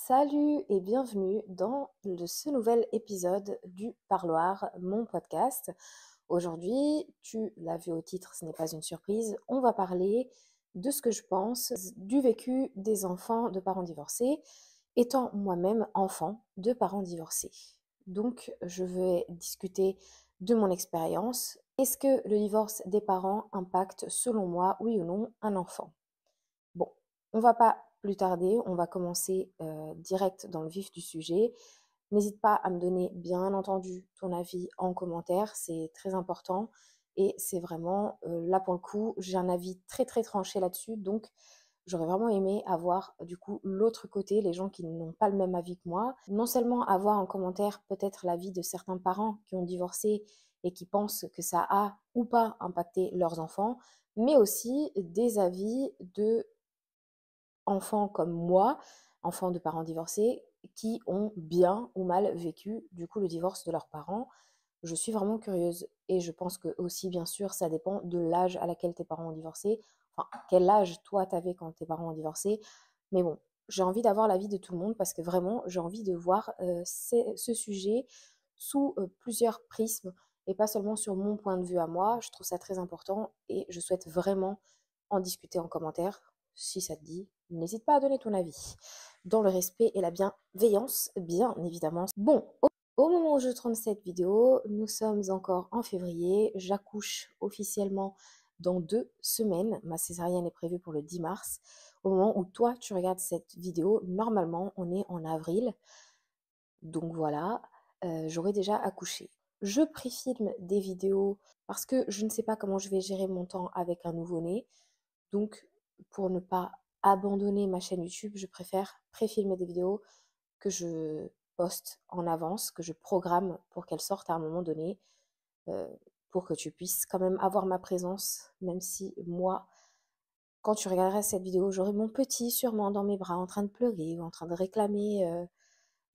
Salut et bienvenue dans ce nouvel épisode du Parloir, mon podcast. Aujourd'hui, tu l'as vu au titre, ce n'est pas une surprise, on va parler de ce que je pense du vécu des enfants de parents divorcés, étant moi-même enfant de parents divorcés. Donc, je vais discuter de mon expérience. Est-ce que le divorce des parents impacte, selon moi, oui ou non, un enfant? Bon, on va pas plus tarder, on va commencer direct dans le vif du sujet. N'hésite pas à me donner bien entendu ton avis en commentaire, c'est très important et c'est vraiment là pour le coup, j'ai un avis très très tranché là-dessus, donc j'aurais vraiment aimé avoir du coup l'autre côté, les gens qui n'ont pas le même avis que moi. Non seulement avoir en commentaire peut-être l'avis de certains parents qui ont divorcé et qui pensent que ça a ou pas impacté leurs enfants, mais aussi des avis de enfants comme moi, enfants de parents divorcés, qui ont bien ou mal vécu du coup le divorce de leurs parents. Je suis vraiment curieuse et je pense que aussi bien sûr ça dépend de l'âge à laquelle tes parents ont divorcé, enfin quel âge toi t'avais quand tes parents ont divorcé. Mais bon, j'ai envie d'avoir l'avis de tout le monde parce que vraiment j'ai envie de voir ce sujet sous plusieurs prismes et pas seulement sur mon point de vue à moi. Je trouve ça très important et je souhaite vraiment en discuter en commentaire. Si ça te dit, n'hésite pas à donner ton avis. Dans le respect et la bienveillance, bien évidemment. Bon, au moment où je tourne cette vidéo, nous sommes encore en février. J'accouche officiellement dans 2 semaines. Ma césarienne est prévue pour le 10 mars. Au moment où toi, tu regardes cette vidéo, normalement, on est en avril. Donc voilà, j'aurai déjà accouché. Je préfilme des vidéos parce que je ne sais pas comment je vais gérer mon temps avec un nouveau-né. Donc, pour ne pas abandonner ma chaîne YouTube, je préfère préfilmer des vidéos que je poste en avance, que je programme pour qu'elles sortent à un moment donné, euh, pour que tu puisses quand même avoir ma présence, même si moi, quand tu regarderas cette vidéo, j'aurai mon petit sûrement dans mes bras en train de pleurer ou en train de réclamer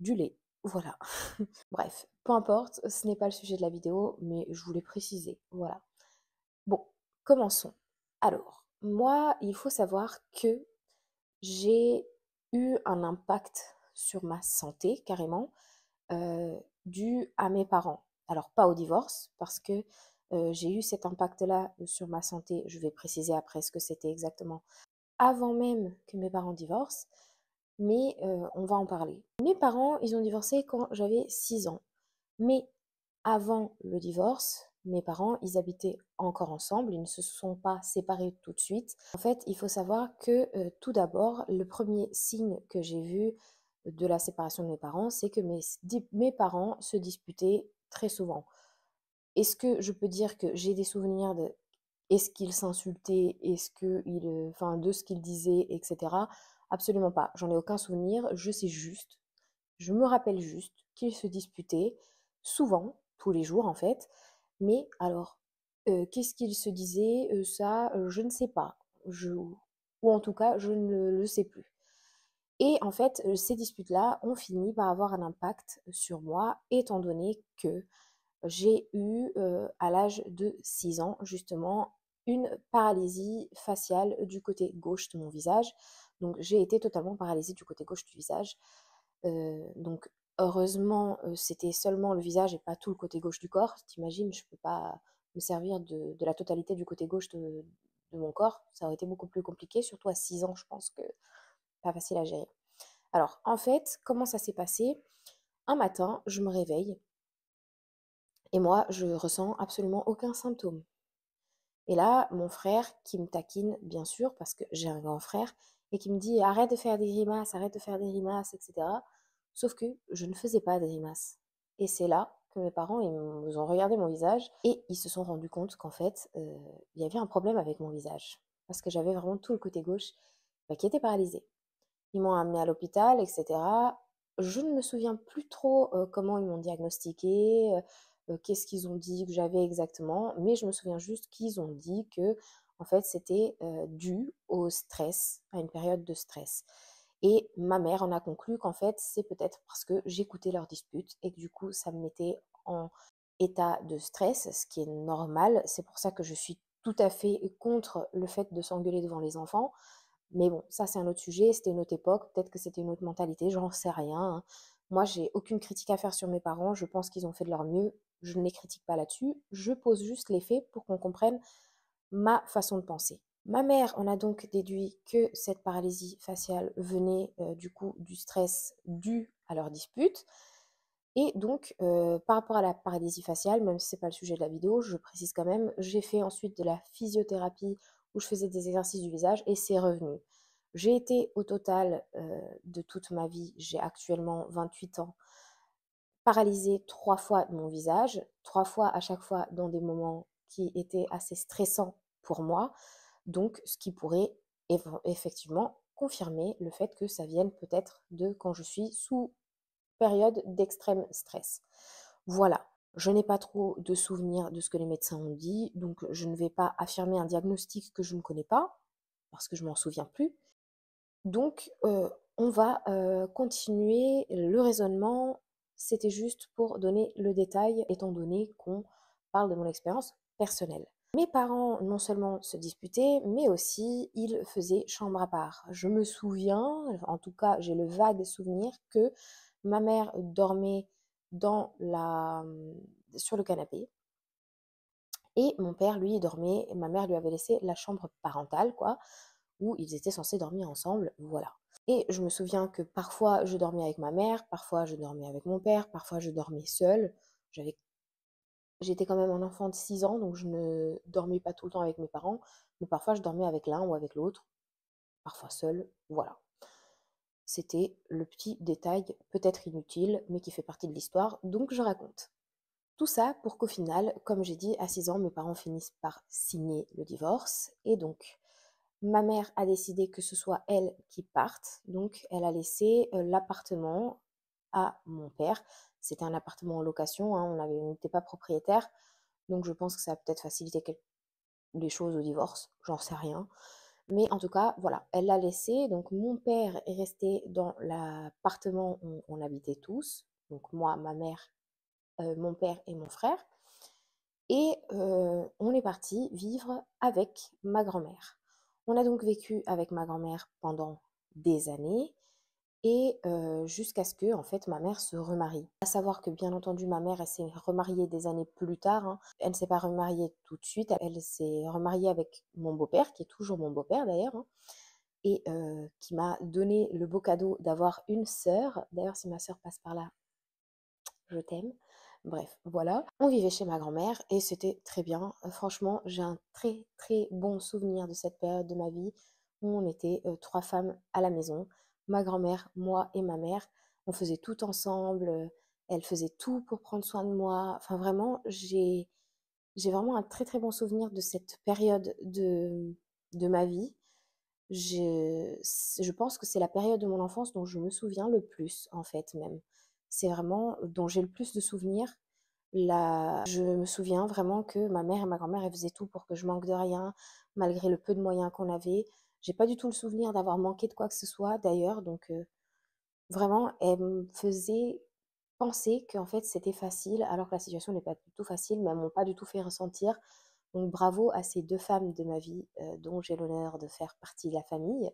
du lait. Voilà. Bref, peu importe, ce n'est pas le sujet de la vidéo, mais je voulais préciser. Voilà. Bon, commençons. Alors, moi, il faut savoir que j'ai eu un impact sur ma santé, carrément, dû à mes parents. Alors, pas au divorce, parce que j'ai eu cet impact-là sur ma santé. Je vais préciser après ce que c'était exactement avant même que mes parents divorcent, mais on va en parler. Mes parents, ils ont divorcé quand j'avais 6 ans. Mais avant le divorce, mes parents, ils habitaient encore ensemble, ils ne se sont pas séparés tout de suite. En fait, il faut savoir que tout d'abord, le premier signe que j'ai vu de la séparation de mes parents, c'est que mes parents se disputaient très souvent. Est-ce que je peux dire que j'ai des souvenirs de est-ce qu'ils s'insultaient, est-ce qu'ils, enfin, de ce qu'ils disaient, etc. Absolument pas. J'en ai aucun souvenir. Je sais juste, je me rappelle juste qu'ils se disputaient souvent, tous les jours en fait. Mais alors, qu'est-ce qu'ils se disaient? Ça, je ne sais pas. Ou en tout cas, je ne le sais plus. Et en fait, ces disputes-là ont fini par avoir un impact sur moi, étant donné que j'ai eu, à l'âge de 6 ans, justement, une paralysie faciale du côté gauche de mon visage. Donc j'ai été totalement paralysée du côté gauche du visage. Donc heureusement, c'était seulement le visage et pas tout le côté gauche du corps. T'imagines, je peux pas me servir de la totalité du côté gauche de mon corps. Ça aurait été beaucoup plus compliqué, surtout à 6 ans, je pense que pas facile à gérer. Alors en fait, comment ça s'est passé? Un matin, je me réveille et moi, je ressens absolument aucun symptôme. Et là, mon frère qui me taquine, bien sûr, parce que j'ai un grand frère, et qui me dit arrête de faire des grimaces, etc. Sauf que je ne faisais pas de grimaces. Et c'est là que mes parents ils ont regardé mon visage et ils se sont rendus compte qu'en fait, il y avait un problème avec mon visage. Parce que j'avais vraiment tout le côté gauche qui était paralysé. Ils m'ont amené à l'hôpital, etc. Je ne me souviens plus trop comment ils m'ont diagnostiqué, qu'est-ce qu'ils ont dit que j'avais exactement, mais je me souviens juste qu'ils ont dit que en fait c'était dû au stress, à une période de stress. Et ma mère en a conclu qu'en fait c'est peut-être parce que j'écoutais leurs disputes et que du coup ça me mettait en état de stress, ce qui est normal. C'est pour ça que je suis tout à fait contre le fait de s'engueuler devant les enfants. Mais bon, ça c'est un autre sujet, c'était une autre époque, peut-être que c'était une autre mentalité, j'en sais rien, hein. Moi, j'ai aucune critique à faire sur mes parents, je pense qu'ils ont fait de leur mieux, je ne les critique pas là-dessus, je pose juste les faits pour qu'on comprenne ma façon de penser. Ma mère en a donc déduit que cette paralysie faciale venait du coup du stress dû à leur dispute. Et donc, par rapport à la paralysie faciale, même si c'est pas le sujet de la vidéo, je précise quand même, j'ai fait ensuite de la physiothérapie où je faisais des exercices du visage et c'est revenu. J'ai été au total de toute ma vie, j'ai actuellement 28 ans, paralysée 3 fois de mon visage, 3 fois à chaque fois dans des moments qui étaient assez stressants pour moi, donc ce qui pourrait effectivement confirmer le fait que ça vienne peut-être de quand je suis sous période d'extrême stress. Voilà, je n'ai pas trop de souvenirs de ce que les médecins ont dit, donc je ne vais pas affirmer un diagnostic que je ne connais pas, parce que je m'en souviens plus. Donc, on va continuer le raisonnement. C'était juste pour donner le détail, étant donné qu'on parle de mon expérience personnelle. Mes parents non seulement se disputaient, mais aussi ils faisaient chambre à part. Je me souviens, en tout cas j'ai le vague souvenir que ma mère dormait dans sur le canapé et mon père, lui, dormait, ma mère lui avait laissé la chambre parentale, quoi, où ils étaient censés dormir ensemble, voilà. Et je me souviens que parfois je dormais avec ma mère, parfois je dormais avec mon père, parfois je dormais seule. J'avais J'étais quand même un enfant de 6 ans, donc je ne dormais pas tout le temps avec mes parents, mais parfois je dormais avec l'un ou avec l'autre, parfois seule, voilà. C'était le petit détail peut-être inutile, mais qui fait partie de l'histoire, donc je raconte. Tout ça pour qu'au final, comme j'ai dit, à 6 ans, mes parents finissent par signer le divorce, et donc ma mère a décidé que ce soit elle qui parte, donc elle a laissé l'appartement à mon père. C'était un appartement en location, hein, on n'était pas propriétaire, donc je pense que ça a peut-être facilité les choses au divorce, j'en sais rien. Mais en tout cas, voilà, elle l'a laissé. Donc mon père est resté dans l'appartement où on habitait tous, donc moi, ma mère, mon père et mon frère. Et on est parti vivre avec ma grand-mère. On a donc vécu avec ma grand-mère pendant des années et jusqu'à ce que en fait ma mère se remarie. À savoir que bien entendu ma mère elle s'est remariée des années plus tard, hein. Elle ne s'est pas remariée tout de suite, elle s'est remariée avec mon beau-père, qui est toujours mon beau-père d'ailleurs, hein, et qui m'a donné le beau cadeau d'avoir une sœur. D'ailleurs si ma sœur passe par là, je t'aime. Bref, voilà. On vivait chez ma grand-mère et c'était très bien. Franchement, j'ai un très très bon souvenir de cette période de ma vie où on était 3 femmes à la maison. Ma grand-mère, moi et ma mère. On faisait tout ensemble. Elle faisait tout pour prendre soin de moi. Enfin vraiment, j'ai vraiment un très très bon souvenir de cette période de ma vie. Je pense que c'est la période de mon enfance dont je me souviens le plus, en fait, même. C'est vraiment dont j'ai le plus de souvenirs. Je me souviens vraiment que ma mère et ma grand-mère, elles faisaient tout pour que je manque de rien, malgré le peu de moyens qu'on avait. J'ai pas du tout le souvenir d'avoir manqué de quoi que ce soit, d'ailleurs, donc vraiment, elles me faisaient penser qu'en fait c'était facile, alors que la situation n'est pas du tout facile, mais elles m'ont pas du tout fait ressentir. Donc bravo à ces 2 femmes de ma vie, dont j'ai l'honneur de faire partie de la famille.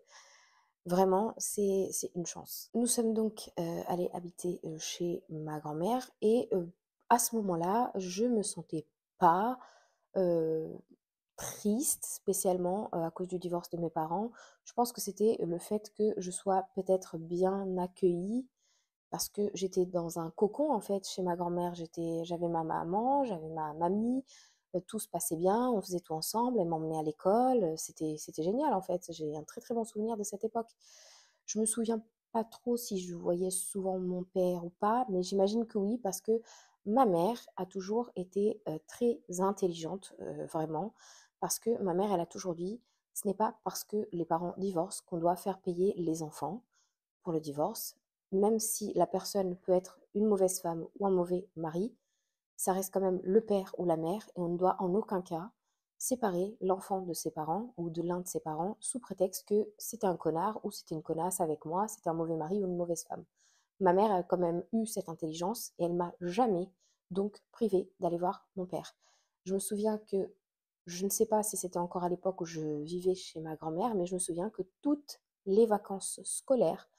Vraiment, c'est une chance. Nous sommes donc, allés habiter, chez ma grand-mère et à ce moment-là, je me sentais pas, heu, triste spécialement, à cause du divorce de mes parents. Je pense que c'était le fait que je sois peut-être bien accueillie parce que j'étais dans un cocon en fait chez ma grand-mère. J'avais ma maman, j'avais ma mamie, tout se passait bien, on faisait tout ensemble, elle m'emmenait à l'école, c'était génial en fait. J'ai un très très bon souvenir de cette époque. Je me souviens pas trop si je voyais souvent mon père ou pas, mais j'imagine que oui parce que ma mère a toujours été très intelligente, vraiment, parce que ma mère elle a toujours dit ce n'est pas parce que les parents divorcent qu'on doit faire payer les enfants pour le divorce, même si la personne peut être une mauvaise femme ou un mauvais mari, ça reste quand même le père ou la mère et on ne doit en aucun cas séparer l'enfant de ses parents ou de l'un de ses parents sous prétexte que c'était un connard ou c'était une connasse avec moi, c'était un mauvais mari ou une mauvaise femme. Ma mère a quand même eu cette intelligence et elle m'a jamais donc privée d'aller voir mon père. Je me souviens que Je ne sais pas si c'était encore à l'époque où je vivais chez ma grand-mère, mais je me souviens que toutes les vacances scolaires,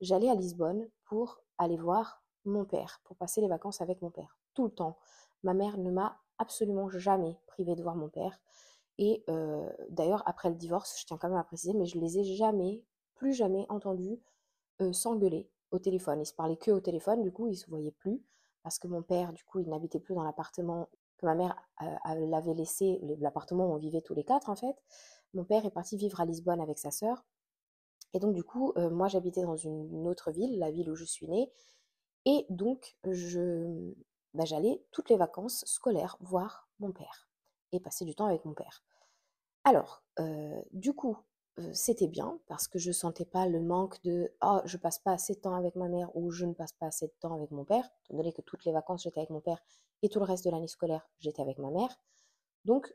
j'allais à Lisbonne pour aller voir mon père, pour passer les vacances avec mon père, tout le temps. Ma mère ne m'a absolument jamais privée de voir mon père. Et d'ailleurs, après le divorce, je tiens quand même à préciser, mais je les ai jamais, plus jamais entendus s'engueuler au téléphone. Ils se parlaient que au téléphone, du coup, ils se voyaient plus parce que mon père, du coup, il n'habitait plus dans l'appartement que ma mère l'avait laissé, l'appartement où on vivait tous les quatre en fait. Mon père est parti vivre à Lisbonne avec sa sœur. Et donc, du coup, moi, j'habitais dans une autre ville, la ville où je suis née. Et donc, j'allais toutes les vacances scolaires voir mon père et passer du temps avec mon père. Alors, du coup, c'était bien parce que je sentais pas le manque de: «Oh, je passe pas assez de temps avec ma mère» ou «Je ne passe pas assez de temps avec mon père», étant donné que toutes les vacances, j'étais avec mon père et tout le reste de l'année scolaire, j'étais avec ma mère. Donc,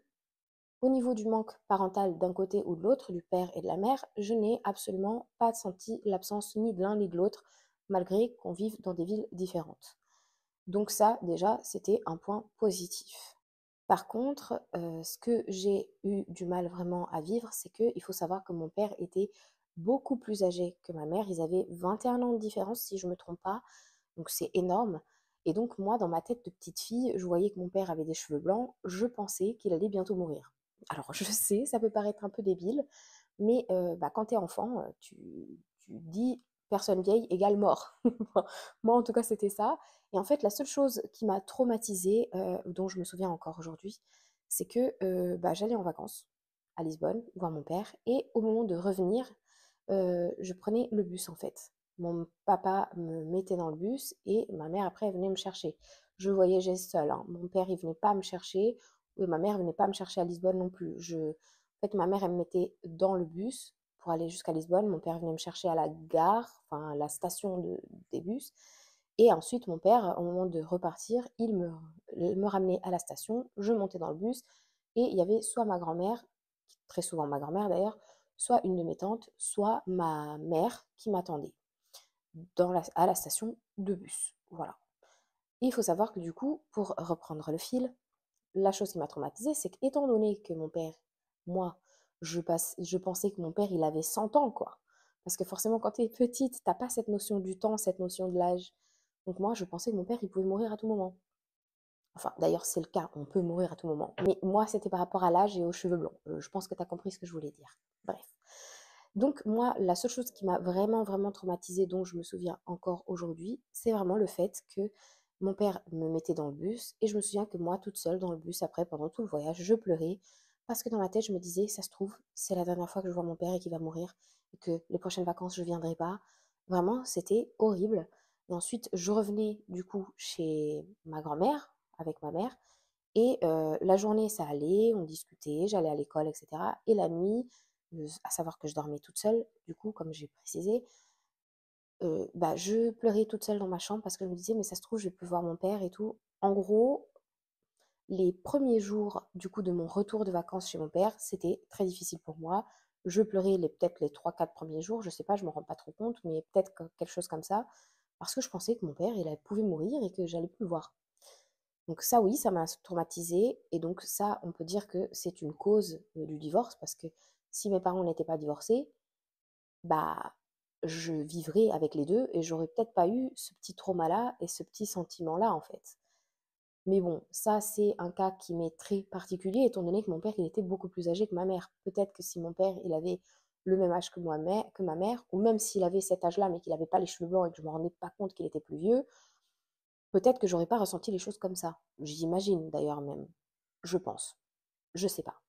au niveau du manque parental d'un côté ou de l'autre, du père et de la mère, je n'ai absolument pas senti l'absence ni de l'un ni de l'autre, malgré qu'on vive dans des villes différentes. Donc ça, déjà, c'était un point positif. Par contre, ce que j'ai eu du mal vraiment à vivre, c'est qu'il faut savoir que mon père était beaucoup plus âgé que ma mère. Ils avaient 21 ans de différence, si je ne me trompe pas. Donc c'est énorme. Et donc moi, dans ma tête de petite fille, je voyais que mon père avait des cheveux blancs. Je pensais qu'il allait bientôt mourir. Alors je sais, ça peut paraître un peu débile, mais quand tu es enfant, tu dis personne vieille égale mort. Moi, en tout cas, c'était ça. Et en fait, la seule chose qui m'a traumatisée, dont je me souviens encore aujourd'hui, c'est que j'allais en vacances à Lisbonne voir mon père. Et au moment de revenir, je prenais le bus en fait. Mon papa me mettait dans le bus et ma mère après elle venait me chercher. Je voyageais seule, hein. Mon père il venait pas me chercher, et ma mère venait pas me chercher à Lisbonne non plus. En fait, ma mère elle me mettait dans le bus pour aller jusqu'à Lisbonne. Mon père venait me chercher à la gare, enfin à la station des bus. Et ensuite, mon père, au moment de repartir, il me ramenait à la station, je montais dans le bus, et il y avait soit ma grand-mère, très souvent ma grand-mère d'ailleurs, soit une de mes tantes, soit ma mère qui m'attendait à la station de bus. Voilà. Et il faut savoir que du coup, pour reprendre le fil, la chose qui m'a traumatisée, c'est qu'étant donné que mon père, moi, je pensais que mon père, il avait 100 ans, quoi. Parce que forcément, quand tu es petite, t'as pas cette notion du temps, cette notion de l'âge. Donc moi, je pensais que mon père, il pouvait mourir à tout moment. Enfin, d'ailleurs, c'est le cas, on peut mourir à tout moment. Mais moi, c'était par rapport à l'âge et aux cheveux blancs. Je pense que tu as compris ce que je voulais dire. Bref. Donc moi, la seule chose qui m'a vraiment, vraiment traumatisée, dont je me souviens encore aujourd'hui, c'est vraiment le fait que mon père me mettait dans le bus et je me souviens que moi, toute seule dans le bus, après, pendant tout le voyage, je pleurais parce que dans ma tête, je me disais, ça se trouve, c'est la dernière fois que je vois mon père et qu'il va mourir et que les prochaines vacances, je ne viendrai pas. Vraiment, c'était horrible. Et ensuite, je revenais du coup chez ma grand-mère avec ma mère et la journée, ça allait, on discutait, j'allais à l'école, etc. Et la nuit, à savoir que je dormais toute seule, du coup, comme j'ai précisé, je pleurais toute seule dans ma chambre parce que je me disais: «Mais ça se trouve, je vais plus voir mon père et tout». En gros, les premiers jours, du coup, de mon retour de vacances chez mon père, c'était très difficile pour moi. Je pleurais peut-être les 3-4 premiers jours, je sais pas, je me rends pas trop compte, mais peut-être quelque chose comme ça, parce que je pensais que mon père, pouvait mourir et que j'allais plus le voir. Donc ça, oui, ça m'a traumatisée. Et donc ça, on peut dire que c'est une cause du divorce parce que si mes parents n'étaient pas divorcés, bah, je vivrais avec les deux et j'aurais peut-être pas eu ce petit trauma-là et ce petit sentiment-là, en fait. Mais bon, ça, c'est un cas qui m'est très particulier étant donné que mon père, il était beaucoup plus âgé que ma mère. Peut-être que si mon père, il avait le même âge que que ma mère, ou même s'il avait cet âge-là, mais qu'il n'avait pas les cheveux blancs et que je ne me rendais pas compte qu'il était plus vieux, peut-être que j'aurais pas ressenti les choses comme ça. J'imagine d'ailleurs même. Je pense. Je sais pas.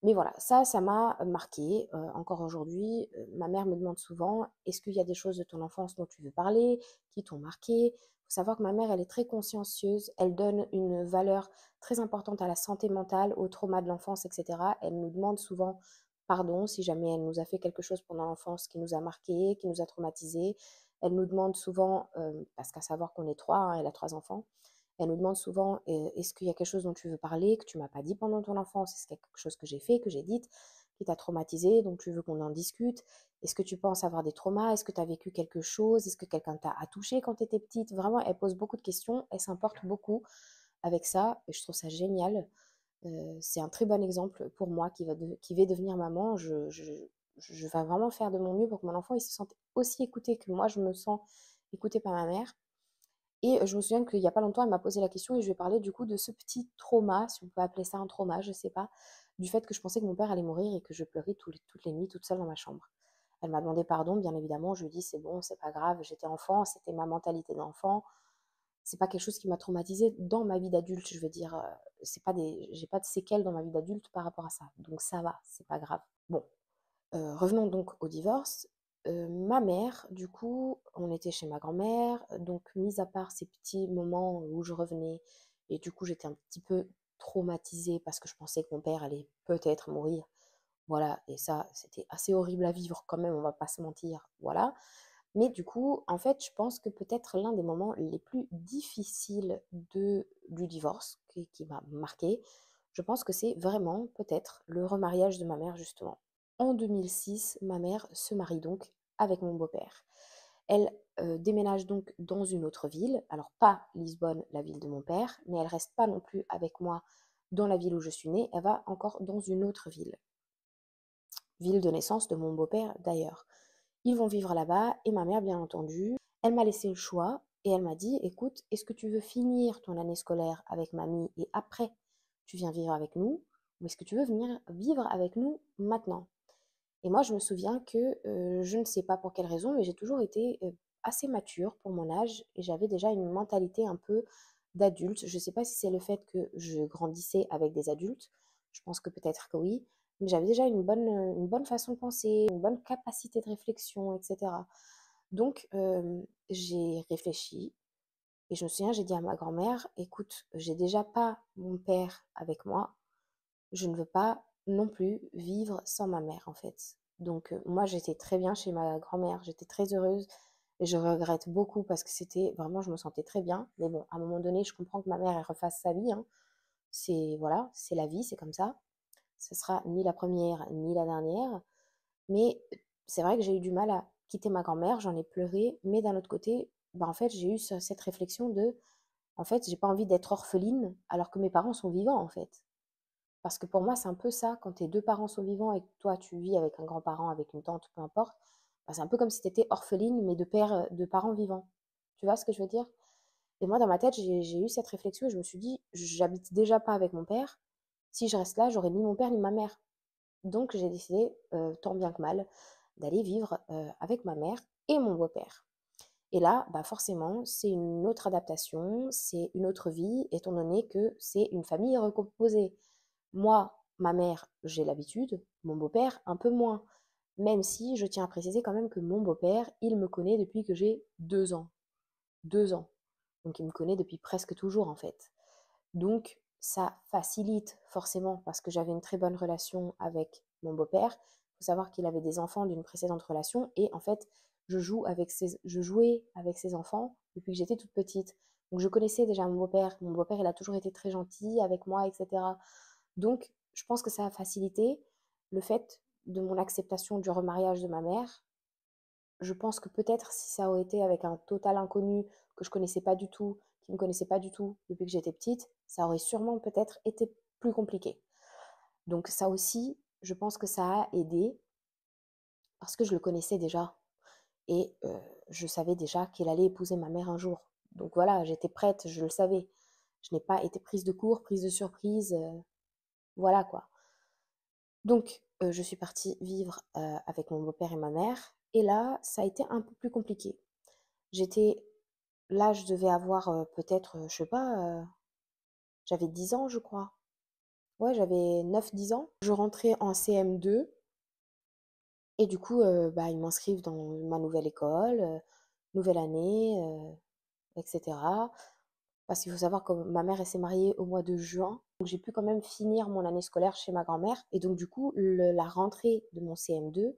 Mais voilà, ça m'a marqué encore aujourd'hui. Ma mère me demande souvent: «Est-ce qu'il y a des choses de ton enfance dont tu veux parler, qui t'ont marqué?» Il faut savoir que ma mère, elle est très consciencieuse. Elle donne une valeur très importante à la santé mentale, au trauma de l'enfance, et cetera. Elle nous demande souvent pardon si jamais elle nous a fait quelque chose pendant l'enfance qui nous a marqué, qui nous a traumatisés. Elle nous demande souvent, parce qu'à savoir qu'on est 3, hein, elle a 3 enfants, elle nous demande souvent: «Est-ce qu'il y a quelque chose dont tu veux parler, que tu m'as pas dit pendant ton enfance? Est-ce qu'il y a quelque chose que j'ai fait, que j'ai dit, qui t'a traumatisé, donc tu veux qu'on en discute? Est-ce que tu penses avoir des traumas? Est-ce que tu as vécu quelque chose? Est-ce que quelqu'un t'a touché quand tu étais petite?» Vraiment, elle pose beaucoup de questions, elle s'importe beaucoup avec ça et je trouve ça génial. C'est un très bon exemple pour moi qui vais devenir maman. Je vais vraiment faire de mon mieux pour que mon enfant il se sente aussi écouté que moi je me sens écoutée par ma mère. Et je me souviens qu'il y a pas longtemps, elle m'a posé la question et je lui ai parlé du coup de ce petit trauma, si on peut appeler ça un trauma, je sais pas, du fait que je pensais que mon père allait mourir et que je pleurais toutes les nuits toute seule dans ma chambre. Elle m'a demandé pardon, bien évidemment, je lui ai dit c'est bon, c'est pas grave, j'étais enfant, c'était ma mentalité d'enfant, c'est pas quelque chose qui m'a traumatisée dans ma vie d'adulte, je veux dire, j'ai pas de séquelles dans ma vie d'adulte par rapport à ça, donc ça va, c'est pas grave. Bon, revenons donc au divorce. Ma mère, du coup, on était chez ma grand-mère, donc mis à part ces petits moments où je revenais et du coup j'étais un petit peu traumatisée parce que je pensais que mon père allait peut-être mourir, voilà, et ça c'était assez horrible à vivre quand même, on va pas se mentir, voilà. Mais du coup, en fait, je pense que peut-être l'un des moments les plus difficiles du divorce qui m'a marqué, je pense que c'est vraiment peut-être le remariage de ma mère, justement. En 2006, ma mère se marie donc avec mon beau-père. Elle déménage donc dans une autre ville, alors pas Lisbonne, la ville de mon père, mais elle reste pas non plus avec moi dans la ville où je suis née, elle va encore dans une autre ville de naissance de mon beau-père d'ailleurs. Ils vont vivre là-bas et ma mère, bien entendu, elle m'a laissé le choix et elle m'a dit, écoute, est-ce que tu veux finir ton année scolaire avec mamie et après tu viens vivre avec nous ou est-ce que tu veux venir vivre avec nous maintenant? Et moi, je me souviens que je ne sais pas pour quelle raison, mais j'ai toujours été assez mature pour mon âge et j'avais déjà une mentalité un peu d'adulte. Je ne sais pas si c'est le fait que je grandissais avec des adultes, je pense que peut-être que oui, mais j'avais déjà une bonne façon de penser, une bonne capacité de réflexion, etc. Donc, j'ai réfléchi et je me souviens, j'ai dit à ma grand-mère, écoute, j'ai déjà pas mon père avec moi, je ne veux pas non plus vivre sans ma mère, en fait. Donc, moi, j'étais très bien chez ma grand-mère, j'étais très heureuse. Et je regrette beaucoup parce que c'était vraiment, je me sentais très bien. Mais bon, à un moment donné, je comprends que ma mère, elle refasse sa vie, hein. C'est, voilà, c'est la vie, c'est comme ça. Ce sera ni la première, ni la dernière. Mais c'est vrai que j'ai eu du mal à quitter ma grand-mère, j'en ai pleuré. Mais d'un autre côté, bah, en fait, j'ai eu cette réflexion de, en fait, j'ai pas envie d'être orpheline alors que mes parents sont vivants, en fait. Parce que pour moi, c'est un peu ça, quand tes deux parents sont vivants et que toi, tu vis avec un grand-parent, avec une tante, peu importe, bah, c'est un peu comme si tu étais orpheline, mais de parents vivants. Tu vois ce que je veux dire? Et moi, dans ma tête, j'ai eu cette réflexion et je me suis dit, j'habite déjà pas avec mon père. Si je reste là, j'aurai ni mon père ni ma mère. Donc, j'ai décidé, tant bien que mal, d'aller vivre avec ma mère et mon beau-père. Et là, bah forcément, c'est une autre adaptation, c'est une autre vie, étant donné que c'est une famille recomposée. Moi, ma mère, j'ai l'habitude, mon beau-père, un peu moins. Même si je tiens à préciser quand même que mon beau-père, il me connaît depuis que j'ai 2 ans. 2 ans. Donc il me connaît depuis presque toujours en fait. Donc ça facilite forcément parce que j'avais une très bonne relation avec mon beau-père. Il faut savoir qu'il avait des enfants d'une précédente relation et en fait, je jouais avec ses enfants depuis que j'étais toute petite. Donc je connaissais déjà mon beau-père. Mon beau-père, il a toujours été très gentil avec moi, etc. Donc, je pense que ça a facilité le fait de mon acceptation du remariage de ma mère. Je pense que peut-être si ça aurait été avec un total inconnu que je connaissais pas du tout, qui me connaissait pas du tout depuis que j'étais petite, ça aurait sûrement peut-être été plus compliqué. Donc ça aussi, je pense que ça a aidé parce que je le connaissais déjà et je savais déjà qu'il allait épouser ma mère un jour. Donc voilà, j'étais prête, je le savais. Je n'ai pas été prise de court, prise de surprise, voilà quoi. Donc, je suis partie vivre, avec mon beau-père et ma mère et là, ça a été un peu plus compliqué. J'étais là, je devais avoir, peut-être, je sais pas, j'avais 10 ans, je crois. Ouais, j'avais 9, 10 ans. Je rentrais en CM2 et du coup, bah, ils m'inscrivent dans ma nouvelle école, nouvelle année, et cetera. Parce qu'il faut savoir que ma mère, elle s'est mariée au mois de juin, donc j'ai pu quand même finir mon année scolaire chez ma grand-mère et donc du coup, la rentrée de mon CM2,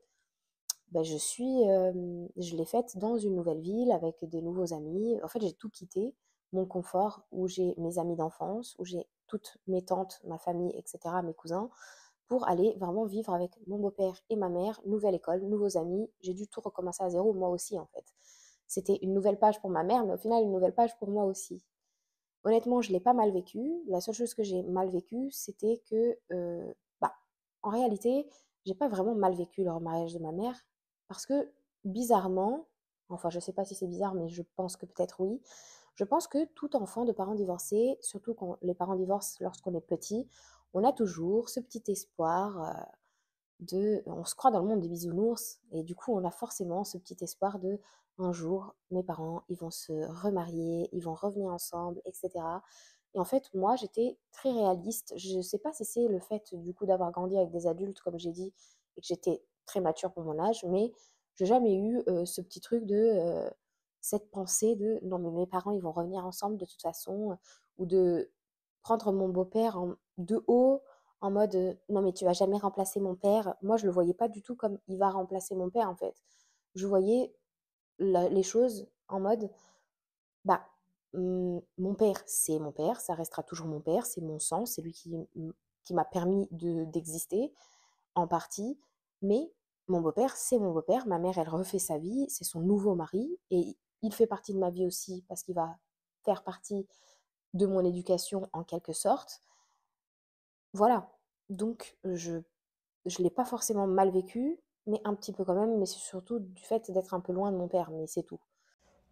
bah, je l'ai faite dans une nouvelle ville avec des nouveaux amis. En fait, j'ai tout quitté, mon confort, où j'ai mes amis d'enfance, où j'ai toutes mes tantes, ma famille, etc., mes cousins, pour aller vraiment vivre avec mon beau-père et ma mère, nouvelle école, nouveaux amis. J'ai dû tout recommencer à zéro, moi aussi, en fait. C'était une nouvelle page pour ma mère, mais au final, une nouvelle page pour moi aussi. Honnêtement, je ne l'ai pas mal vécu. La seule chose que j'ai mal vécue, c'était que, bah, en réalité, j'ai pas vraiment mal vécu le mariage de ma mère parce que bizarrement, enfin, je sais pas si c'est bizarre, mais je pense que peut-être oui. Je pense que tout enfant de parents divorcés, surtout quand les parents divorcent lorsqu'on est petit, on a toujours ce petit espoir, on se croit dans le monde des bisounours et du coup on a forcément ce petit espoir de un jour mes parents ils vont se remarier, ils vont revenir ensemble, etc. Et en fait moi j'étais très réaliste. Je sais pas si c'est le fait du coup d'avoir grandi avec des adultes comme j'ai dit et que j'étais très mature pour mon âge, mais j'ai jamais eu ce petit truc de cette pensée de non mais mes parents ils vont revenir ensemble de toute façon, ou de prendre mon beau-père de haut en mode non mais tu vas jamais remplacer mon père. Moi je le voyais pas du tout comme il va remplacer mon père en fait. Je voyais les choses en mode bah mon père c'est mon père, ça restera toujours mon père, c'est mon sang, c'est lui qui m'a permis d'exister en partie, mais mon beau-père c'est mon beau-père, ma mère elle refait sa vie, c'est son nouveau mari et il fait partie de ma vie aussi parce qu'il va faire partie de mon éducation en quelque sorte. Voilà, donc je l'ai pas forcément mal vécu, mais un petit peu quand même, mais c'est surtout du fait d'être un peu loin de mon père, mais c'est tout.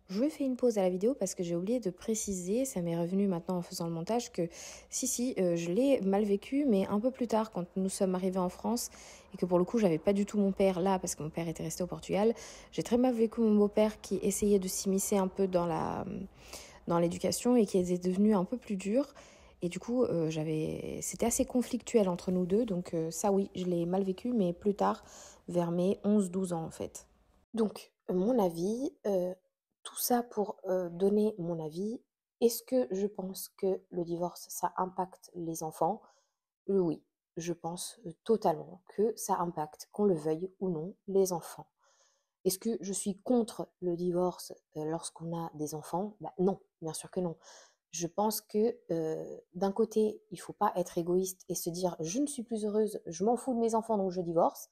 Je fais une pause à la vidéo parce que j'ai oublié de préciser, ça m'est revenu maintenant en faisant le montage, que si, je l'ai mal vécu, mais un peu plus tard, quand nous sommes arrivés en France, et que pour le coup, j'avais pas du tout mon père là, parce que mon père était resté au Portugal. J'ai très mal vécu mon beau-père qui essayait de s'immiscer un peu dans l'éducation et qui était devenu un peu plus dur. Et du coup, c'était assez conflictuel entre nous deux. Donc ça, oui, je l'ai mal vécu, mais plus tard, vers mes 11-12 ans en fait. Donc, mon avis, tout ça pour donner mon avis. Est-ce que je pense que le divorce, ça impacte les enfants? Oui, je pense totalement que ça impacte, qu'on le veuille ou non, les enfants. Est-ce que je suis contre le divorce lorsqu'on a des enfants? Bah, non, bien sûr que non. Je pense que d'un côté, il ne faut pas être égoïste et se dire je ne suis plus heureuse, je m'en fous de mes enfants donc je divorce.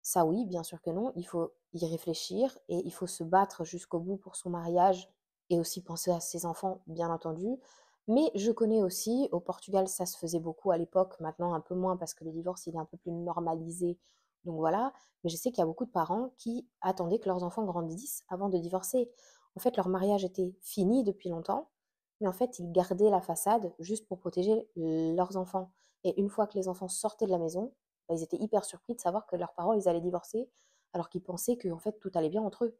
Ça oui, bien sûr que non. Il faut y réfléchir et il faut se battre jusqu'au bout pour son mariage et aussi penser à ses enfants, bien entendu. Mais je connais aussi, au Portugal, ça se faisait beaucoup à l'époque, maintenant un peu moins parce que le divorce, il est un peu plus normalisé. Donc voilà, mais je sais qu'il y a beaucoup de parents qui attendaient que leurs enfants grandissent avant de divorcer. En fait, leur mariage était fini depuis longtemps, mais en fait, ils gardaient la façade juste pour protéger leurs enfants. Et une fois que les enfants sortaient de la maison, bah, ils étaient hyper surpris de savoir que leurs parents, ils allaient divorcer, alors qu'ils pensaient que en fait, tout allait bien entre eux.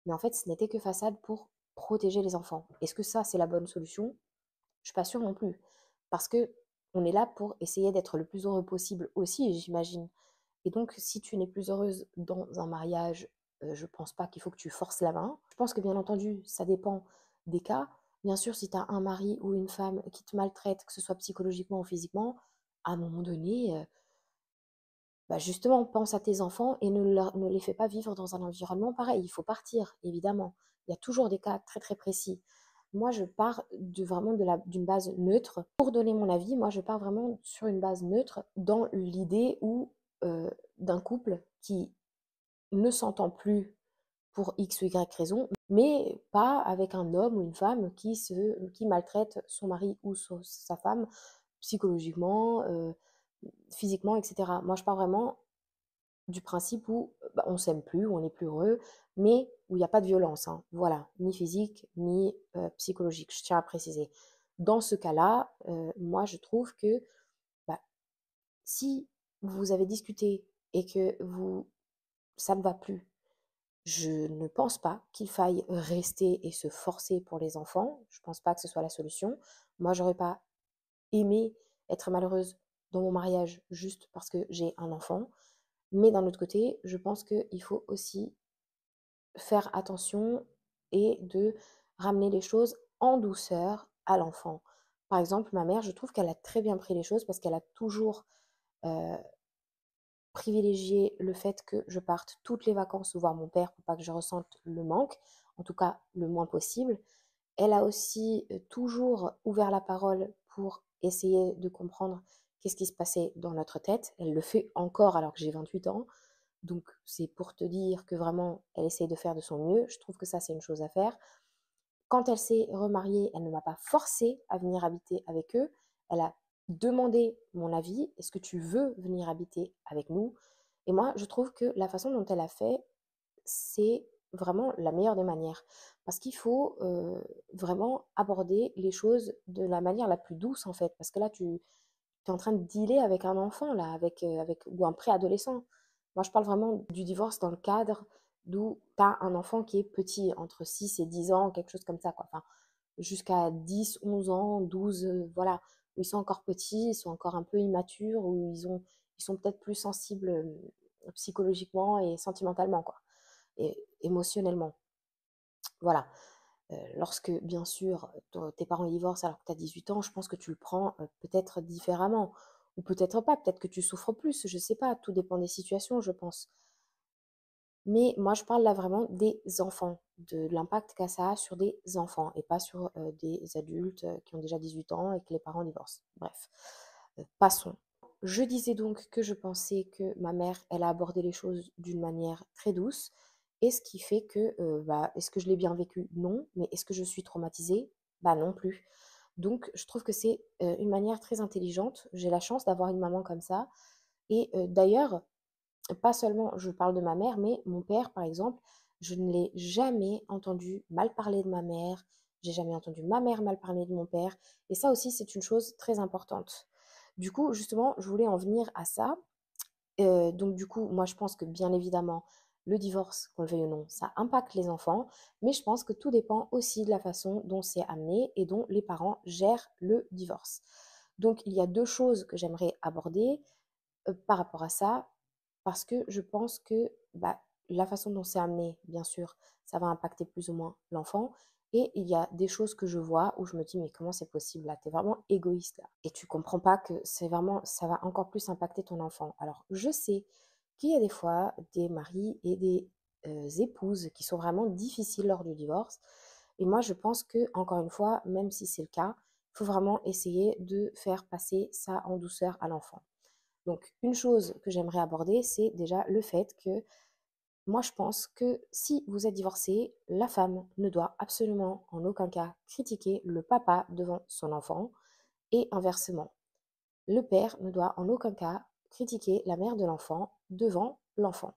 Mais en fait, ce n'était que façade pour protéger les enfants. Est-ce que ça, c'est la bonne solution? Je suis pas sûre non plus. Parce que on est là pour essayer d'être le plus heureux possible aussi, j'imagine. Et donc, si tu n'es plus heureuse dans un mariage, je pense pas qu'il faut que tu forces la main. Je pense que bien entendu, ça dépend des cas. Bien sûr, si tu as un mari ou une femme qui te maltraite, que ce soit psychologiquement ou physiquement, à un moment donné, bah justement, pense à tes enfants et ne les fais pas vivre dans un environnement pareil. Il faut partir, évidemment. Il y a toujours des cas très très précis. Moi, je pars vraiment d'une base neutre. Pour donner mon avis, moi, je pars vraiment sur une base neutre dans l'idée où d'un couple qui ne s'entend plus pour X ou Y raison, mais pas avec un homme ou une femme qui maltraite son mari ou sa femme psychologiquement, physiquement, etc. Moi, je pars vraiment du principe où bah, on s'aime plus, on n'est plus heureux, mais où il n'y a pas de violence, hein. Voilà, ni physique, ni psychologique, je tiens à préciser. Dans ce cas-là, moi je trouve que bah, si vous avez discuté et que ça ne va plus, je ne pense pas qu'il faille rester et se forcer pour les enfants. Je ne pense pas que ce soit la solution. Moi, j'aurais pas aimé être malheureuse dans mon mariage juste parce que j'ai un enfant. Mais d'un autre côté, je pense qu'il faut aussi faire attention et de ramener les choses en douceur à l'enfant. Par exemple, ma mère, je trouve qu'elle a très bien pris les choses parce qu'elle a toujours euh, privilégié le fait que je parte toutes les vacances voir mon père pour pas que je ressente le manque, en tout cas le moins possible. Elle a aussi toujours ouvert la parole pour essayer de comprendre qu'est-ce qui se passait dans notre tête. Elle le fait encore alors que j'ai 28 ans. Donc c'est pour te dire que vraiment, elle essaye de faire de son mieux. Je trouve que ça, c'est une chose à faire. Quand elle s'est remariée, elle ne m'a pas forcée à venir habiter avec eux. Elle a demandé mon avis: «Est-ce que tu veux venir habiter avec nous?» Et moi, je trouve que la façon dont elle a fait, c'est vraiment la meilleure des manières. Parce qu'il faut, vraiment aborder les choses de la manière la plus douce, en fait. Parce que là, tu es en train de dealer avec un enfant là, avec ou un préadolescent. Moi, je parle vraiment du divorce dans le cadre d'où tu as un enfant qui est petit, entre 6 et 10 ans, quelque chose comme ça, quoi. Enfin, jusqu'à 10, 11 ans, 12, voilà, où ils sont encore petits, ils sont encore un peu immatures, où ils sont peut-être plus sensibles, psychologiquement et sentimentalement, quoi, et émotionnellement. Voilà. Lorsque, bien sûr, tes parents divorcent alors que tu as 18 ans, je pense que tu le prends, peut-être différemment ou peut-être pas. Peut-être que tu souffres plus, je sais pas, tout dépend des situations, je pense. Mais moi, je parle là vraiment des enfants, de l'impact que ça a sur des enfants et pas sur, des adultes, qui ont déjà 18 ans et que les parents divorcent. Bref, passons. Je disais donc que je pensais que ma mère, elle a abordé les choses d'une manière très douce et ce qui fait que, bah, est-ce que je l'ai bien vécu? Non, mais est-ce que je suis traumatisée? Bah, non plus. Donc je trouve que c'est, une manière très intelligente. J'ai la chance d'avoir une maman comme ça et d'ailleurs, pas seulement je parle de ma mère, mais mon père, par exemple, je ne l'ai jamais entendu mal parler de ma mère, j'ai jamais entendu ma mère mal parler de mon père et ça aussi, c'est une chose très importante. Du coup, justement, je voulais en venir à ça. Donc du coup, moi, je pense que, bien évidemment, le divorce, qu'on le veuille ou non, ça impacte les enfants, mais je pense que tout dépend aussi de la façon dont c'est amené et dont les parents gèrent le divorce. Donc il y a 2 choses que j'aimerais aborder, par rapport à ça, parce que je pense que, bah, la façon dont c'est amené, bien sûr, ça va impacter plus ou moins l'enfant et il y a des choses que je vois où je me dis: «Mais comment c'est possible là? Tu es vraiment égoïste là et tu comprends pas que c'est vraiment ça va encore plus impacter ton enfant». Alors je sais qu'il y a des fois des maris et des, épouses qui sont vraiment difficiles lors du divorce et moi je pense que encore une fois, même si c'est le cas, il faut vraiment essayer de faire passer ça en douceur à l'enfant. Donc, une chose que j'aimerais aborder, c'est déjà le fait que moi, je pense que si vous êtes divorcé, la femme ne doit absolument en aucun cas critiquer le papa devant son enfant et inversement. Le père ne doit en aucun cas critiquer la mère de l'enfant devant l'enfant.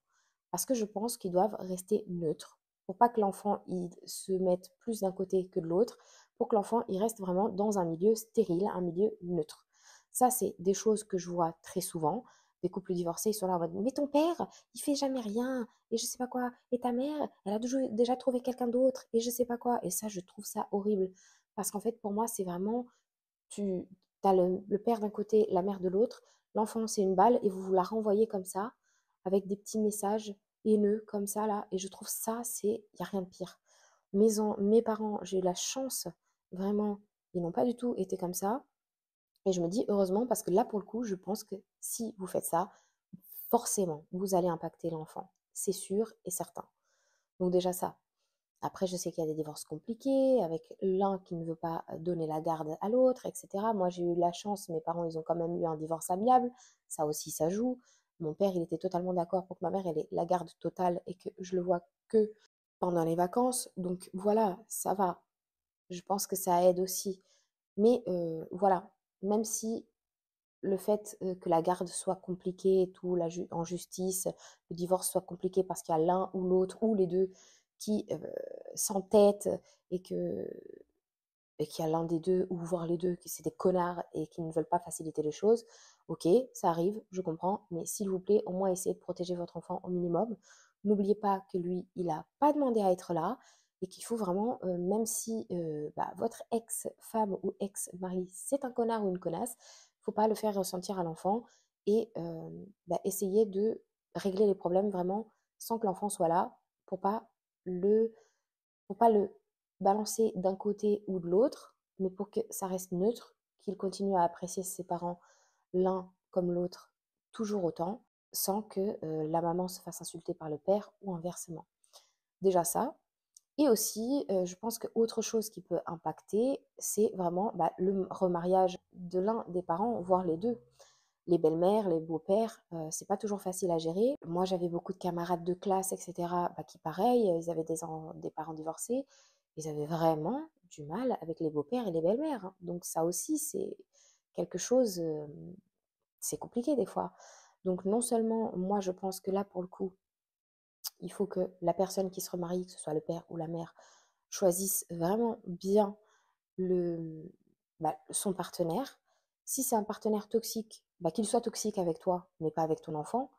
Parce que je pense qu'ils doivent rester neutres pour pas que l'enfant il se mette plus d'un côté que de l'autre, pour que l'enfant il reste vraiment dans un milieu stérile, un milieu neutre. Ça, c'est des choses que je vois très souvent. Des couples divorcés, ils sont là en mode: «Mais ton père, il fait jamais rien, et je sais pas quoi, et ta mère, elle a déjà trouvé quelqu'un d'autre, et je sais pas quoi». Et ça, je trouve ça horrible. Parce qu'en fait, pour moi, c'est vraiment, tu as le père d'un côté, la mère de l'autre, l'enfant, c'est une balle, et vous vous la renvoyez comme ça, avec des petits messages haineux, comme ça, là. Et je trouve ça, il n'y a rien de pire. Mes parents, j'ai eu la chance, vraiment, ils n'ont pas du tout été comme ça. Et je me dis heureusement parce que là, pour le coup, je pense que si vous faites ça, forcément, vous allez impacter l'enfant. C'est sûr et certain. Donc déjà ça. Après, je sais qu'il y a des divorces compliqués, avec l'un qui ne veut pas donner la garde à l'autre, etc. Moi, j'ai eu la chance, mes parents, ils ont quand même eu un divorce amiable. Ça aussi, ça joue. Mon père, il était totalement d'accord pour que ma mère ait la garde totale et que je le vois que pendant les vacances. Donc voilà, ça va. Je pense que ça aide aussi. Mais voilà, même si le fait, que la garde soit compliquée et tout, en justice, le divorce soit compliqué parce qu'il y a l'un ou l'autre ou les 2 qui, s'entêtent et que et qu'il y a l'un des 2 ou voire les 2 qui c'est des connards et qui ne veulent pas faciliter les choses. OK, ça arrive, je comprends, mais s'il vous plaît, au moins essayez de protéger votre enfant au minimum. N'oubliez pas que lui, il a pas demandé à être là et qu'il faut vraiment, même si, bah, votre ex-femme ou ex-mari, c'est un connard ou une connasse, faut pas le faire ressentir à l'enfant et bah, essayer de régler les problèmes vraiment sans que l'enfant soit là pour pas le le balancer d'un côté ou de l'autre, mais pour que ça reste neutre, qu'il continue à apprécier ses parents l'un comme l'autre toujours autant, sans que la maman se fasse insulter par le père ou inversement. Déjà ça. Et aussi, je pense qu'autre chose qui peut impacter, c'est vraiment bah, le remariage de l'un des parents, voire les deux. Les belles-mères, les beaux-pères, c'est pas toujours facile à gérer. Moi, j'avais beaucoup de camarades de classe, etc., bah, qui pareil, ils avaient des parents divorcés ils avaient vraiment du mal avec les beaux-pères et les belles-mères, hein. Donc ça aussi, c'est quelque chose, c'est compliqué des fois. Donc non seulement, moi, je pense que là, pour le coup, il faut que la personne qui se remarie, que ce soit le père ou la mère, choisisse vraiment bien le, son partenaire. Si c'est un partenaire toxique, qu'il soit toxique avec toi, mais pas avec ton enfant.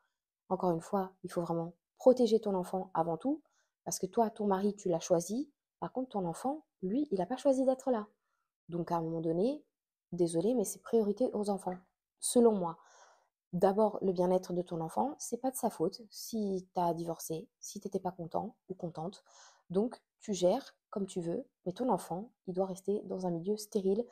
Encore une fois, il faut vraiment protéger ton enfant avant tout, parce que toi, ton mari, tu l'as choisi. Par contre, ton enfant, lui, il n'a pas choisi d'être là. Donc à un moment donné, désolé, mais c'est priorité aux enfants, selon moi. D'abord, le bien-être de ton enfant, c'est pas de sa faute si tu as divorcé, si tu n'étais pas content ou contente. Donc, tu gères comme tu veux, mais ton enfant, il doit rester dans un milieu stérile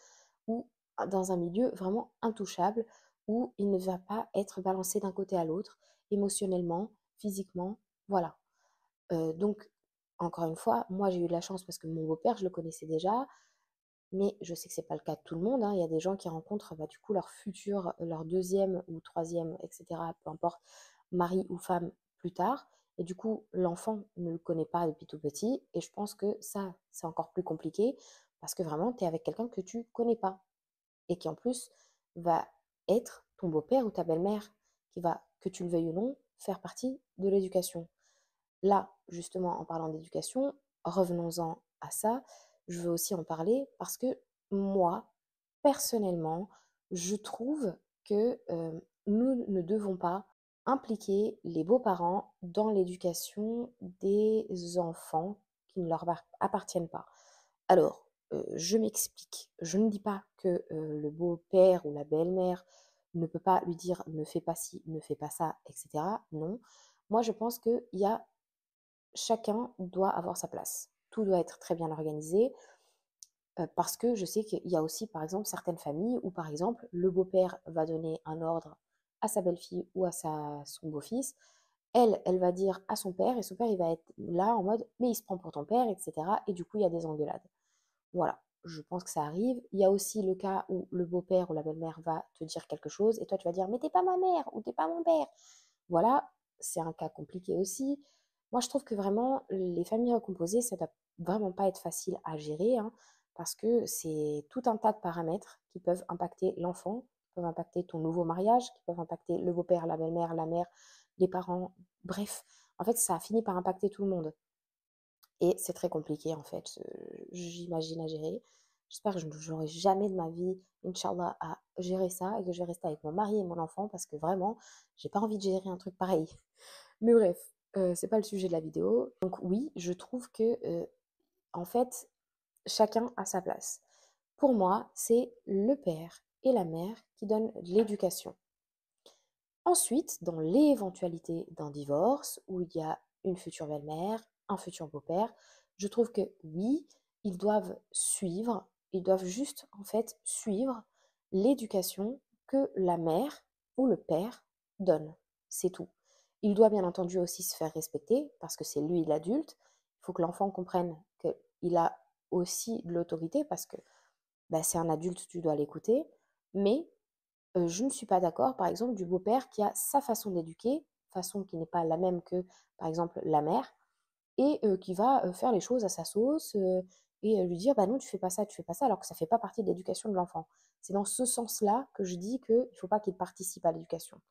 ou dans un milieu vraiment intouchable où il ne va pas être balancé d'un côté à l'autre, émotionnellement, physiquement, voilà. Donc, encore une fois, moi j'ai eu de la chance parce que mon beau-père, je le connaissais déjà, mais je sais que c'est pas le cas de tout le monde, hein. Il y a des gens qui rencontrent du coup leur futur, leur deuxième ou troisième, etc., peu importe, mari ou femme plus tard. Et du coup, l'enfant ne le connaît pas depuis tout petit. Et je pense que ça, c'est encore plus compliqué parce que vraiment, tu es avec quelqu'un que tu connais pas et qui en plus va être ton beau-père ou ta belle-mère, qui va, que tu le veuilles ou non, faire partie de l'éducation. Là, justement, en parlant d'éducation, revenons-en à ça. Je veux aussi en parler parce que moi, personnellement, je trouve que nous ne devons pas impliquer les beaux-parents dans l'éducation des enfants qui ne leur appartiennent pas. Alors, je m'explique. Je ne dis pas que le beau-père ou la belle-mère ne peut pas lui dire ne fais pas ci, ne fais pas ça, etc. Non. Moi, je pense qu'il y a chacun doit avoir sa place. Tout doit être très bien organisé parce que je sais qu'il y a aussi, par exemple, certaines familles où, par exemple, le beau-père va donner un ordre à sa belle-fille ou à son beau-fils. Elle va dire à son père et son père, il va être là en mode, mais il se prend pour ton père, etc. Et du coup, il y a des engueulades. Voilà, je pense que ça arrive. Il y a aussi le cas où le beau-père ou la belle-mère va te dire quelque chose et toi, tu vas dire, mais t'es pas ma mère ou t'es pas mon père. Voilà, c'est un cas compliqué aussi. Moi, je trouve que vraiment, les familles recomposées, ça ne doit vraiment pas être facile à gérer, hein, parce que c'est tout un tas de paramètres qui peuvent impacter l'enfant, qui peuvent impacter ton nouveau mariage, qui peuvent impacter le beau-père, la mère, les parents, bref. En fait, ça a fini par impacter tout le monde. Et c'est très compliqué, en fait, j'imagine, à gérer. J'espère que je n'aurai jamais de ma vie, Inch'Allah, à gérer ça et que je vais rester avec mon mari et mon enfant parce que vraiment, j'ai pas envie de gérer un truc pareil. Mais bref, c'est pas le sujet de la vidéo. Donc oui, je trouve que, en fait, chacun a sa place. Pour moi, c'est le père et la mère qui donnent l'éducation. Ensuite, dans l'éventualité d'un divorce où il y a une future belle-mère, un futur beau-père, je trouve que oui, ils doivent juste en fait suivre l'éducation que la mère ou le père donne. C'est tout. Il doit bien entendu aussi se faire respecter parce que c'est lui l'adulte. Il faut que l'enfant comprenne qu'il a aussi de l'autorité parce que c'est un adulte, tu dois l'écouter. Mais je ne suis pas d'accord, par exemple, du beau-père qui a sa façon d'éduquer, façon qui n'est pas la même que, par exemple, la mère, et qui va faire les choses à sa sauce et lui dire, bah non, tu fais pas ça, alors que ça fait pas partie de l'éducation de l'enfant. C'est dans ce sens-là que je dis qu'il ne faut pas qu'il participe à l'éducation.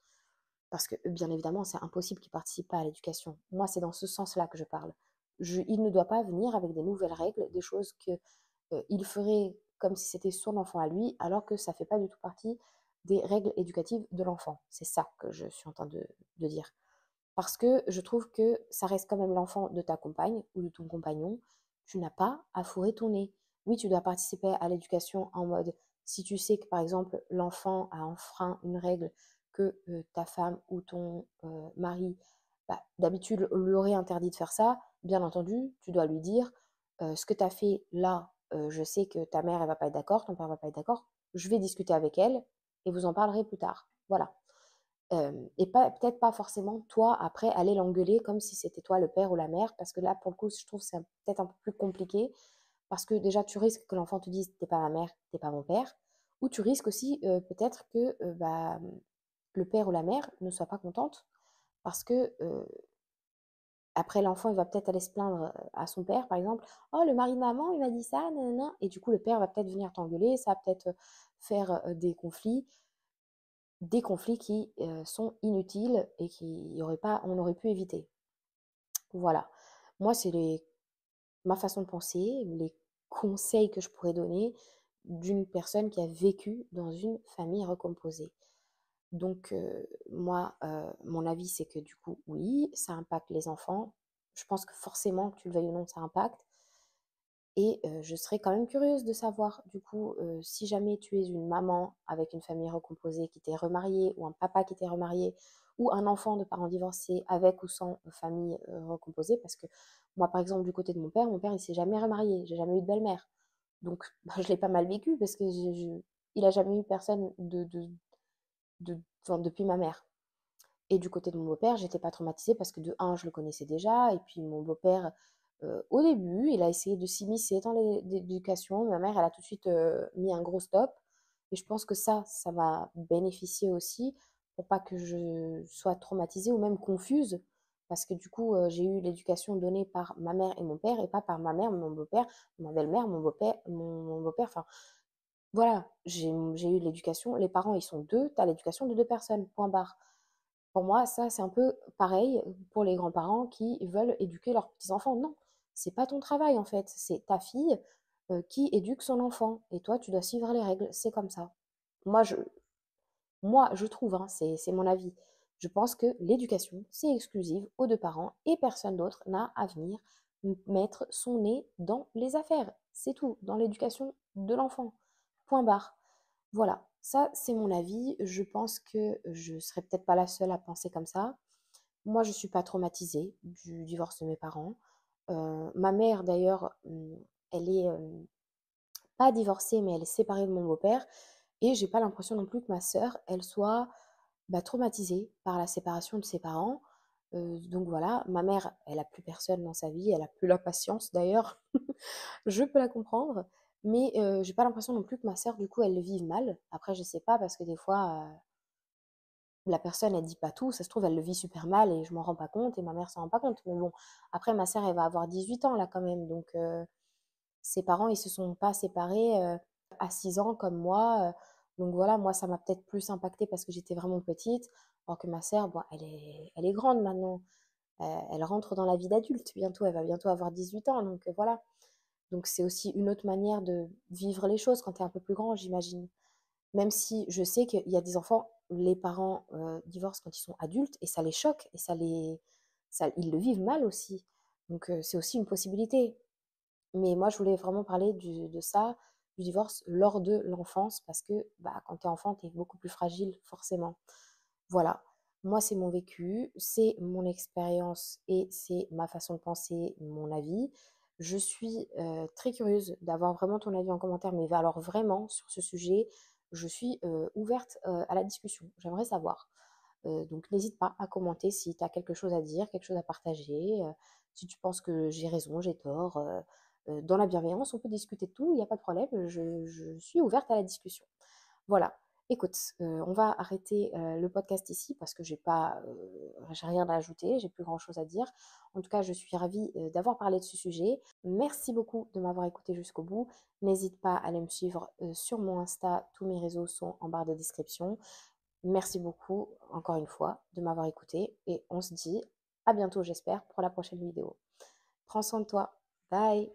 Parce que, bien évidemment, c'est impossible qu'il participe pas à l'éducation. Moi, c'est dans ce sens-là que je parle. Il ne doit pas venir avec des nouvelles règles, des choses qu'il ferait comme si c'était son enfant à lui, alors que ça ne fait pas du tout partie des règles éducatives de l'enfant. C'est ça que je suis en train de dire. Parce que je trouve que ça reste quand même l'enfant de ta compagne ou de ton compagnon. Tu n'as pas à fourrer ton nez. Oui, tu dois participer à l'éducation en mode, si tu sais que par exemple l'enfant a enfreint une règle que ta femme ou ton mari, d'habitude, lui aurait interdit de faire ça, bien entendu, tu dois lui dire, ce que tu as fait là, je sais que ta mère, elle va pas être d'accord, ton père va pas être d'accord, je vais discuter avec elle et vous en parlerez plus tard. Voilà. Et pas peut-être pas forcément toi après aller l'engueuler comme si c'était toi le père ou la mère, parce que là pour le coup je trouve que c'est peut-être un peu plus compliqué, parce que déjà tu risques que l'enfant te dise t'es pas ma mère, t'es pas mon père, ou tu risques aussi peut-être que le père ou la mère ne soit pas contente parce que Après, l'enfant, il va peut-être aller se plaindre à son père, par exemple. Oh, le mari de maman, il m'a dit ça, nanana. Et du coup, le père va peut-être venir t'engueuler, ça va peut-être faire des conflits qui sont inutiles et on aurait pu éviter. Voilà. Moi, ma façon de penser, les conseils que je pourrais donner d'une personne qui a vécu dans une famille recomposée. Donc, moi, mon avis, c'est que du coup, oui, ça impacte les enfants. Je pense que forcément, que tu le veuilles ou non, ça impacte. Et je serais quand même curieuse de savoir, du coup, si jamais tu es une maman avec une famille recomposée qui t'est remariée, ou un papa qui t'est remarié, ou un enfant de parents divorcés avec ou sans famille recomposée, parce que moi, par exemple, du côté de mon père, il s'est jamais remarié, j'ai jamais eu de belle-mère. Donc, bah, je l'ai pas mal vécu, parce que il a jamais eu personne enfin, depuis ma mère. Et du côté de mon beau-père, j'étais pas traumatisée parce que de un, je le connaissais déjà, et puis mon beau-père, au début, il a essayé de s'immiscer dans l'éducation. Ma mère, elle a tout de suite mis un gros stop. Et je pense que ça m'a bénéficié aussi pour pas que je sois traumatisée ou même confuse. Parce que du coup, j'ai eu l'éducation donnée par ma mère et mon père, et pas par ma mère, mon beau-père, ma belle-mère, mon beau-père, mon beau-père. Enfin, voilà, j'ai eu l'éducation. Les parents, ils sont deux, tu as l'éducation de deux personnes, point barre. Pour moi, ça, c'est un peu pareil pour les grands-parents qui veulent éduquer leurs petits-enfants. Non, c'est pas ton travail en fait, c'est ta fille qui éduque son enfant et toi, tu dois suivre les règles, c'est comme ça. Moi, je, moi, je trouve, hein, c'est mon avis, je pense que l'éducation, c'est exclusive aux deux parents et personne d'autre n'a à venir mettre son nez dans les affaires. C'est tout, dans l'éducation de l'enfant. Point barre. Voilà, ça c'est mon avis. Je pense que je serais peut-être pas la seule à penser comme ça. Moi, je suis pas traumatisée du divorce de mes parents. Ma mère, d'ailleurs, elle est pas divorcée, mais elle est séparée de mon beau-père. Et j'ai pas l'impression non plus que ma sœur, elle soit bah, traumatisée par la séparation de ses parents. Donc voilà, ma mère, elle a plus personne dans sa vie, elle a plus la patience d'ailleurs. Je peux la comprendre, mais j'ai pas l'impression non plus que ma sœur, du coup, elle le vive mal. Après, je sais pas, parce que des fois, la personne, elle dit pas tout. Ça se trouve, elle le vit super mal et je m'en rends pas compte et ma mère s'en rend pas compte. Mais bon, après, ma sœur, elle va avoir 18 ans là quand même. Donc, ses parents, ils se sont pas séparés à 6 ans comme moi. Donc voilà, moi, ça m'a peut-être plus impacté parce que j'étais vraiment petite. Alors que ma sœur, bon, elle est grande maintenant. Elle rentre dans la vie d'adulte bientôt. Elle va bientôt avoir 18 ans. Donc voilà. Donc c'est aussi une autre manière de vivre les choses quand tu es un peu plus grand, j'imagine. Même si je sais qu'il y a des enfants, les parents divorcent quand ils sont adultes et ça les choque et ils le vivent mal aussi. Donc c'est aussi une possibilité. Mais moi, je voulais vraiment parler de ça, du divorce lors de l'enfance, parce que bah, quand tu es enfant, tu es beaucoup plus fragile, forcément. Voilà, moi, c'est mon vécu, c'est mon expérience et c'est ma façon de penser, mon avis. Je suis très curieuse d'avoir vraiment ton avis en commentaire, mais alors vraiment, sur ce sujet, je suis ouverte à la discussion. J'aimerais savoir. Donc, n'hésite pas à commenter si tu as quelque chose à dire, quelque chose à partager. Si tu penses que j'ai raison, j'ai tort. Dans la bienveillance, on peut discuter de tout, il n'y a pas de problème. Je suis ouverte à la discussion. Voilà. Écoute, on va arrêter le podcast ici parce que j'ai rien à ajouter, j'ai plus grand chose à dire. En tout cas, je suis ravie d'avoir parlé de ce sujet. Merci beaucoup de m'avoir écouté jusqu'au bout. N'hésite pas à aller me suivre sur mon Insta, tous mes réseaux sont en barre de description. Merci beaucoup, encore une fois, de m'avoir écouté et on se dit à bientôt, j'espère, pour la prochaine vidéo. Prends soin de toi. Bye!